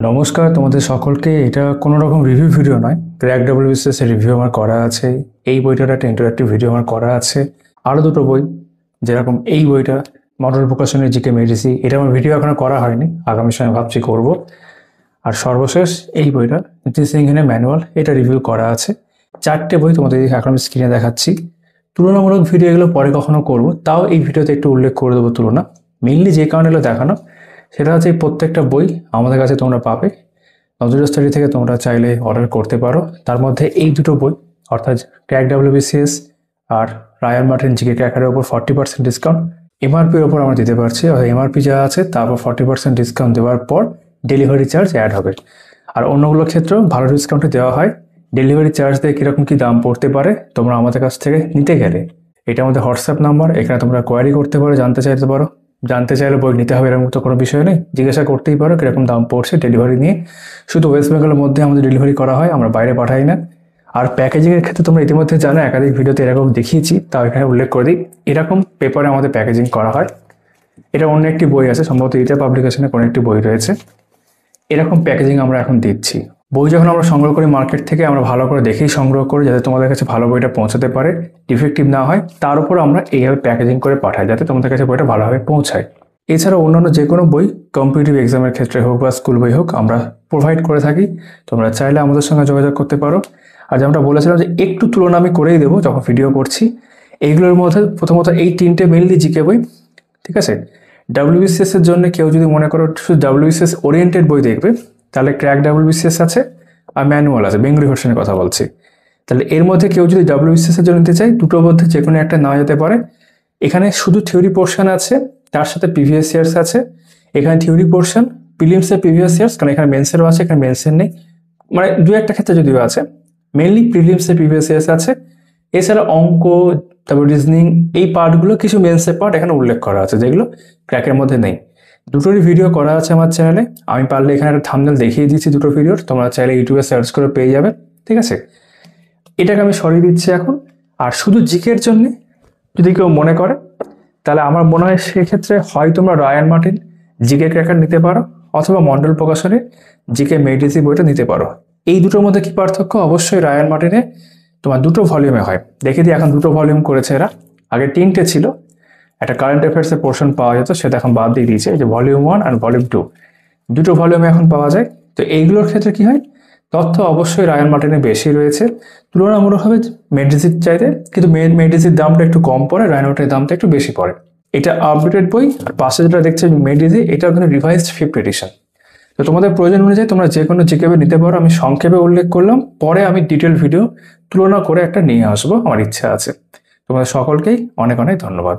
নমস্কার তোমাদের সকলকে। এটা কোনো রকম রিভিউ ভিডিও নয়, ক্র্যাক ডব্লিউবিসিএস এর রিভিউ আমার করা আছে। এই বইটার একটা ইন্টারেক্টিভ ভিডিও আমার করা আছে। আরও দুটো বই, যেরকম এই বইটা মডেল প্রকাশনের জিকে মেডিসি, এটা আমার ভিডিও এখনো করা হয়নি, আগামী সময় ভাবছি করব। আর সর্বশেষ এই বইটা নীতি সিংহের ম্যানুয়াল, এটা রিভিউ করা আছে। চারটে বই তোমাদের এখন আমি স্ক্রিনে দেখাচ্ছি। তুলনামূলক ভিডিও এগুলো পরে কখনো করব, তাও এই ভিডিওতে একটু উল্লেখ করে দেবো তুলনা। মেইনলি যে কারণে এগুলো দেখানো সেটা হচ্ছে এই প্রত্যেকটা বই আমাদের কাছে তোমরা পাবে। নজরুল স্টাডি থেকে তোমরা চাইলে অর্ডার করতে পারো। তার মধ্যে এই দুটো বই অর্থাৎ ক্র্যাক ডব্লিউবিসিএস আর রায়ান মার্টিন জিকে ক্র্যাকারের ওপর 40% ডিসকাউন্ট এমআরপির ওপর আমরা দিতে পারছি। অর্থাৎ এমআরপি যা আছে তারপর 40% ডিসকাউন্ট দেওয়ার পর ডেলিভারি চার্জ অ্যাড হবে। আর অন্যগুলোর ক্ষেত্রেও ভালো ডিসকাউন্টে দেওয়া হয়। ডেলিভারি চার্জ দিয়ে কীরকম কী দাম পড়তে পারে তোমরা আমাদের কাছ থেকে নিতে গেলে এটা আমাদের হোয়াটসঅ্যাপ নাম্বার, এখানে তোমরা কোয়ারি করতে পারো, জানতে চাইতে পারো। জানতে চাইলে বই নিতে হবে এরকম তো কোনো বিষয় নেই, জিজ্ঞাসা করতেই পারো কীরকম দাম পড়ছে ডেলিভারি নিয়ে। শুধু ওয়েস্ট বেঙ্গলের মধ্যে আমাদের ডেলিভারি করা হয়, আমরা বাইরে পাঠাই না। আর প্যাকেজিংয়ের ক্ষেত্রে তোমরা ইতিমধ্যে জানো, একাধিক ভিডিওতে এরকম দেখিয়েছি, তাও এখানে উল্লেখ করে দিই। এরকম পেপারে আমাদের প্যাকেজিং করা হয়। এটা অন্য একটি বই আছে, সম্ভবত রিটা পাবলিকেশনে কোনো একটি বই রয়েছে। এরকম প্যাকেজিং আমরা এখন দিচ্ছি। বই যখন আমরা সংগ্রহ করি মার্কেট থেকে, আমরা ভালো করে দেখেই সংগ্রহ করি যাতে তোমাদের কাছে ভালো বইটা পৌঁছাতে পারে, ডিফেক্টিভ না হয়। তার উপর আমরা এইভাবে প্যাকেজিং করে পাঠাই যাতে তোমাদের কাছে বইটা ভালোভাবে পৌঁছায়। এছাড়া অন্যান্য যে কোনো বই কম্পিটিটিভ এক্সামের ক্ষেত্রে হোক বা স্কুল বই হোক আমরা প্রোভাইড করে থাকি। তোমরা চাইলে আমাদের সঙ্গে যোগাযোগ করতে পারো। আর যেমনটা বলেছিলাম যে একটু তুলনা আমি করেই দেবো যখন ভিডিও করছি। এইগুলোর মধ্যে প্রথমত এই তিনটে মেইনলি জিকে বই, ঠিক আছে। ডাব্লিউবিসিএস এর জন্য কেউ যদি মনে করো শুধু ডাব্লিউবিসিএস ওরিয়েন্টেড বই দেখবে, তাহলে ক্র্যাক ডাব্লিউবিসিএস আছে আর ম্যানুয়াল আছে, বেঙ্গলি ভার্সনের কথা বলছি। তাহলে এর মধ্যে কেউ যদি ডাব্লিউবিসিএস এর জন্য নিতে চায়, দুটোর মধ্যে যে কোনো একটা নেওয়া যেতে পারে। এখানে শুধু থিওরি পোর্শন আছে, তার সাথে প্রিভিয়াস ইয়ার্স আছে। এখানে থিওরি পোর্শন, প্রিলিমসের প্রিভিয়াস ইয়ার্স, কারণ এখানে মেন্সেরও আছে, এখানে মেন্সের নেই, মানে দু একটা ক্ষেত্রে যদিও আছে। মেনলি প্রিলিমসের প্রিভিয়াস ইয়ার্স আছে। এছাড়া অঙ্ক, তারপর রিজনিং, এই পার্টগুলো কিছু মেন্সের পার্ট এখানে উল্লেখ করা আছে যেগুলো ক্র্যাকের মধ্যে নেই। দুটোরই ভিডিও করা আছে আমার চ্যানেলে। আমি পারলে এখানে একটা থাম্বনেল দেখিয়ে দিচ্ছি দুটো ভিডিওর, তোমরা চাইলে ইউটিউবে সার্চ করে পেয়ে যাবে, ঠিক আছে। এটাকে আমি সরিয়ে দিচ্ছি এখন। আর শুধু জিকের জন্যে যদি কেউ মনে করে, তাহলে আমার মনে হয় সেক্ষেত্রে হয় তোমরা রায়ান মার্টিন জিকে ক্র্যাকার নিতে পারো, অথবা মন্ডল প্রকাশনের জিকে মেডিসি বইটা নিতে পারো। এই দুটোর মধ্যে কি পার্থক্য? অবশ্যই রায়ান মার্টিনে তোমার দুটো ভলিউমে হয়। দেখে দিই, এখন দুটো ভলিউম করেছে এরা, আগে তিনটে ছিল। একটা কারেন্ট অ্যাফেয়ার্সের পোর্শন পাওয়া যেত, সেটা এখন বাদ দিয়ে দিয়েছে। এই যে ভলিউম 1 আর ভলিউম 2, দুটো ভলিউমে এখন পাওয়া যায়। তো এইগুলোর ক্ষেত্রে কি হয়, তথ্য অবশ্যই রায়ান মার্টিনে বেশি রয়েছে তুলনামূলকভাবে মেডিসির চাইতে, কিন্তু মেডিসির দামটা একটু কম পড়ে, রায়ান মার্টিনের দামটা একটু বেশি পড়ে। এটা আপডেটেড বই। আর পাশে যেটা দেখছে মেডিসি, এটা কিন্তু রিভাইজড 5th এডিশন। তো তোমাদের প্রয়োজন অনুযায়ী তোমরা যে কোনো জিকেবে নিতে পারো। আমি সংক্ষেপে উল্লেখ করলাম, পরে আমি ডিটেল ভিডিও তুলনা করে একটা নিয়ে আসবো, আমার ইচ্ছা আছে। তোমাদের সকলকেই অনেক অনেক ধন্যবাদ।